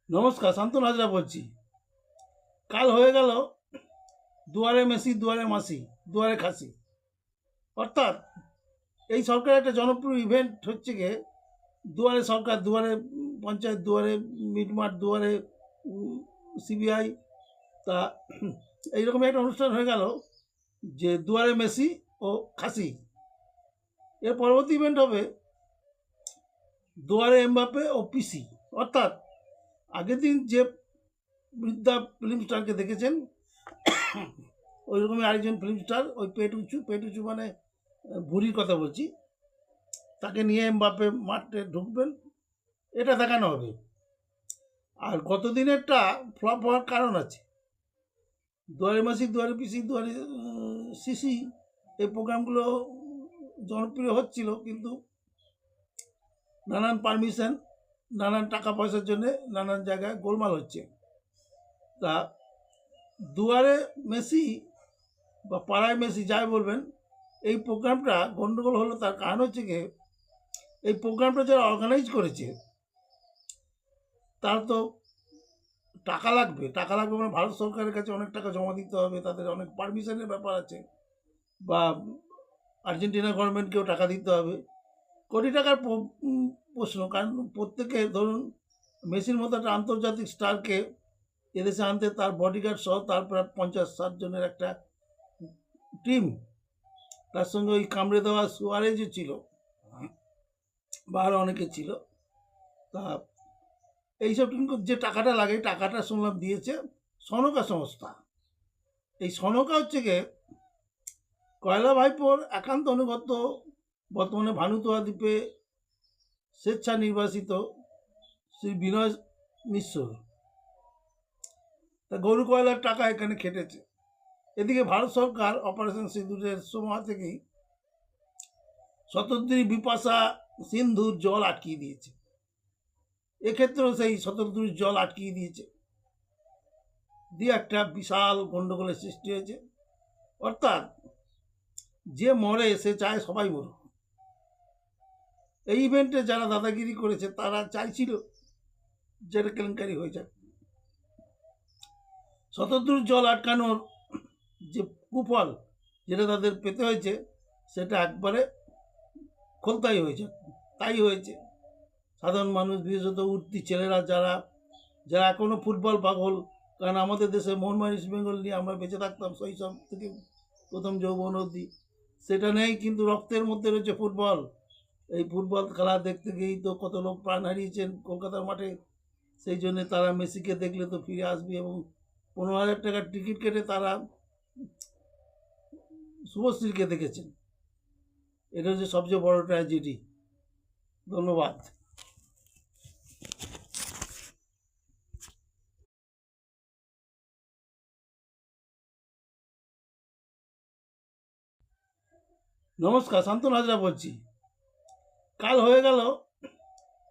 নমস্কার, শান্তনু হাজরা বলছি। কাল হয়ে গেল দুয়ারে মেসি, দুয়ারে মাসি, দুয়ারে খাসি। অর্থাৎ এই সরকারের একটা জনপ্রিয় ইভেন্ট হচ্ছে গিয়ে দুয়ারে সরকার, দুয়ারে পঞ্চায়েত, দুয়ারে মিটমাট, দুয়ারে সিবিআই। তা এইরকমই একটা অনুষ্ঠান হয়ে গেল যে দুয়ারে মেসি ও খাসি। এর পরবর্তী ইভেন্ট হবে দুয়ারে এমবাপ্পে ও পিসি। অর্থাৎ আগের দিন যে বৃদ্ধা ফিল্ম স্টারকে দেখেছেন, ওই রকমই আরেকজন ফিল্ম স্টার, ওই পেট উঁচু মানে ভুঁড়ির কথা বলছি, তাকে নিয়ে এমবাপ্পে মাঠে ঢুকবেন, এটা দেখানো হবে। আর গত দিনেরটা ফ্লপ হওয়ার কারণ আছে। দুয়ারে মাসি, দুয়ারে পিসি, দুয়ারে সিসি, এই প্রোগ্রামগুলো জনপ্রিয় হচ্ছিল, কিন্তু নানান পারমিশন, নানান টাকা পয়সার জন্যে নানান জায়গায় গোলমাল হচ্ছে। তা দুয়ারে মেসি বা পাড়ায় মেসি যাই বলবেন, এই প্রোগ্রামটা গণ্ডগোল হলো। তার কারণ হচ্ছে গিয়ে এই প্রোগ্রামটা যারা অর্গানাইজ করেছে তার তো টাকা লাগবে। মানে ভারত সরকারের কাছে অনেক টাকা জমা দিতে হবে, তাদের অনেক পারমিশনের ব্যাপার আছে, বা আর্জেন্টিনা গভর্নমেন্টকেও টাকা দিতে হবে। কোটি টাকার প্রশ্ন। কারণ প্রত্যেকে ধরুন মেসির মতো একটা আন্তর্জাতিক স্টারকে এদেশে আনতে তার বডিগার্ড সহ তার প্রায় 50-60 জনের একটা টিম, তার সঙ্গে ওই কামড়ে দেওয়া সুয়ারেজও ছিল, বা আরও অনেকে ছিল। তা এইসব কিন্তু যে টাকাটা লাগে, টাকাটা শুনলাম দিয়েছে সনকা সংস্থা। এই সনকা হচ্ছে গিয়ে কয়লা ভাইপোর একান্ত অনুগত, বর্তমানে ভানুতোয়া দ্বীপে স্বেচ্ছা নির্বাসিত শ্রী বিনয় মিশ্র। তা গরু কয়লার টাকা এখানে খেটেছে। এদিকে ভারত সরকার অপারেশন সিঁদুরের সময় থেকেই শতদ্রী বিপাশা সিন্ধুর জল আটকিয়ে দিয়েছে। এক্ষেত্রেও সেই শতদ্রীর জল আটকিয়ে দিয়েছে, দিয়ে একটা বিশাল গন্ডগোলের সৃষ্টি হয়েছে। অর্থাৎ যে মরে সে চায় সবাই মরুক। এই ইভেন্টে যারা দাদাগিরি করেছে তারা চাইছিল যেটা কেলেঙ্কারি হয়ে যাক। শতদ্রীর জল আটকানোর যে কুফল যেটা তাদের পেতে হয়েছে, সেটা একবারে খোলতাই হয়েছে। তাই হয়েছে সাধারণ মানুষ, বিশেষত উঠতি ছেলেরা, যারা যারা এখনও ফুটবল পাগল। কারণ আমাদের দেশে মোহনবাগান, ইস্ট বেঙ্গল নিয়ে আমরা বেঁচে থাকতাম শৈশব থেকে প্রথম যৌবন অবধি। সেটা নেই, কিন্তু রক্তের মধ্যে রয়েছে ফুটবল। এই ফুটবল খেলা দেখতে গিয়েই তো কত লোক প্রাণ হারিয়েছেন কলকাতার মাঠে। সেই জন্যে তারা মেসিকে দেখলে তো ফিরে আসবে, এবং 15,000 টাকার টিকিট কেটে তারা শুভশ্রীকে দেখেছেন। এটা হচ্ছে সবচেয়ে বড় ট্র্যাজেডি। ধন্যবাদ। নমস্কার, শান্তনু হাজরা বলছি। কাল হয়ে গেল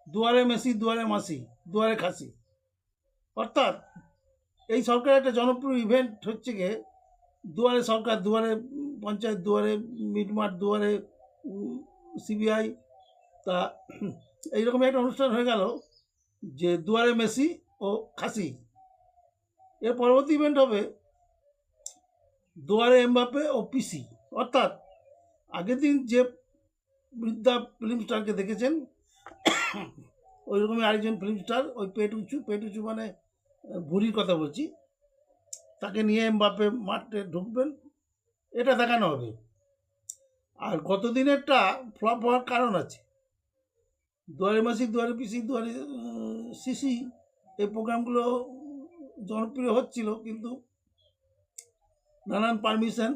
দুয়ারে মেসি, দুয়ারে মাসি, দুয়ারে খাসি। অর্থাৎ এই সরকারের একটা জনপ্রিয় ইভেন্ট হচ্ছে গিয়ে দুয়ারে সরকার, দুয়ারে পঞ্চায়েত, দুয়ারে মিটমাট, দুয়ারে সিবিআই। তা এইরকমই একটা অনুষ্ঠান হয়ে গেল যে দুয়ারে মেসি ও খাসি। এর পরবর্তী ইভেন্ট হবে দুয়ারে এমবাপ্পে ও পিসি। অর্থাৎ আগের দিন যে বৃদ্ধা ফিল্ম স্টারকে দেখেছেন, ওই রকমই আরেকজন ফিল্ম স্টার, ওই পেট উঁচু মানে ভুঁড়ির কথা বলছি, তাকে নিয়ে এমবাপ্পে মাঠে ঢুকবেন, এটা দেখানো হবে। আর গত দিনেরটা ফ্লপ হওয়ার কারণ আছে। দুয়ারে মাসি, দুয়ারে পিসি, দুয়ারে সিসি, এই প্রোগ্রামগুলো জনপ্রিয় হচ্ছিল, কিন্তু নানান পারমিশন,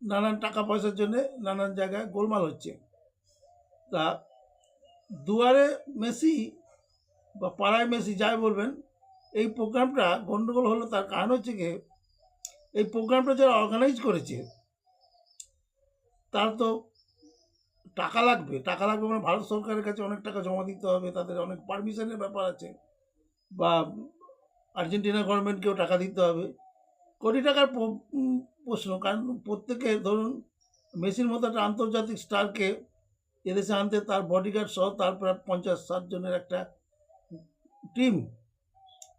নানান টাকা পয়সার জন্যে নানান জায়গায় গোলমাল হচ্ছে। তা দুয়ারে মেসি বা পাড়ায় মেসি যাই বলবেন, এই প্রোগ্রামটা গণ্ডগোল হলো। তার কারণ হচ্ছে গিয়ে এই প্রোগ্রামটা যারা অর্গানাইজ করেছে তার তো টাকা লাগবে। মানে ভারত সরকারের কাছে অনেক টাকা জমা দিতে হবে, তাদের অনেক পারমিশনের ব্যাপার আছে, বা আর্জেন্টিনা গভর্নমেন্টকেও টাকা দিতে হবে। কোটি টাকার প্রশ্ন। কারণ প্রত্যেকে ধরুন মেসির মতো একটা আন্তর্জাতিক স্টারকে এদেশে আনতে তার বডিগার্ড সহ তার প্রায় 50-60 জনের একটা টিম,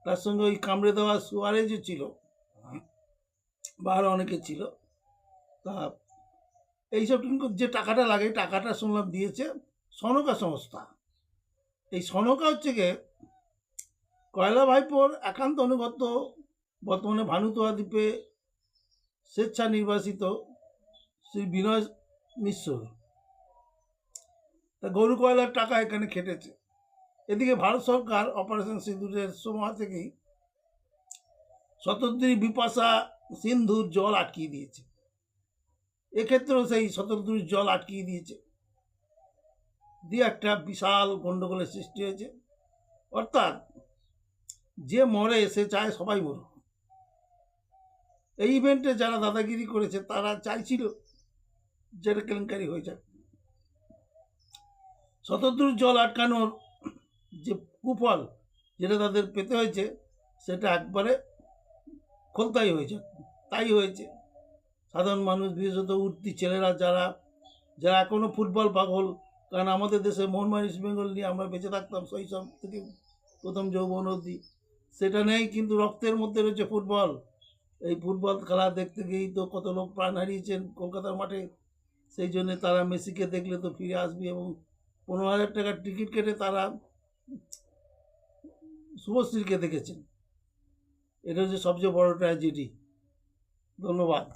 তার সঙ্গে ওই কামড়ে দেওয়া সুয়ারেজও ছিল, বা আরও অনেকে ছিল। তা এইসব কিন্তু যে টাকাটা লাগে, টাকাটা শুনলাম দিয়েছে সনকা সংস্থা। এই সনকা হচ্ছে গিয়ে কয়লা ভাইপোর একান্ত অনুগত, বর্তমানে ভানুতোয়া দ্বীপে স্বেচ্ছা নির্বাসিত শ্রী বিনয় মিশ্র। তা গরু কয়লার টাকা এখানে খেটেছে। এদিকে ভারত সরকার অপারেশন সিঁদুরের সময় থেকেই শতদ্রী বিপাশা সিন্ধুর জল আটকিয়ে দিয়েছে। এক্ষেত্রেও সেই শতদ্রীর জল আটকিয়ে দিয়েছে, দিয়ে একটা বিশাল গন্ডগোলের সৃষ্টি হয়েছে। অর্থাৎ যে মরে সে চায় সবাই মরুক। এই ইভেন্টে যারা দাদাগিরি করেছে তারা চাইছিল যেটা কেলেঙ্কারি হয়ে যাক। শতদ্রীর জল আটকানোর যে কুফল যেটা তাদের পেতে হয়েছে সেটা একবারে খোলতাই হয়েছে। তাই হয়েছে। সাধারণ মানুষ, বিশেষত উঠতি ছেলেরা যারা যারা এখনও ফুটবল পাগল, কারণ আমাদের দেশে মোহনবাগান ইস্ট বেঙ্গল নিয়ে আমরা বেঁচে থাকতাম শৈশব থেকে প্রথম যৌবন অবধি, সেটা নেই, কিন্তু রক্তের মধ্যে রয়েছে ফুটবল। এই ফুটবল খেলা দেখতে গিয়েই তো কত লোক প্রাণ হারিয়েছেন কলকাতার মাঠে। সেই জন্যে তারা মেসিকে দেখলে তো ফিরে আসবে, এবং 15,000 টাকার টিকিট কেটে তারা শুভশ্রীকে দেখেছেন। এটা হচ্ছে সবচেয়ে বড় ট্র্যাজেডি। ধন্যবাদ।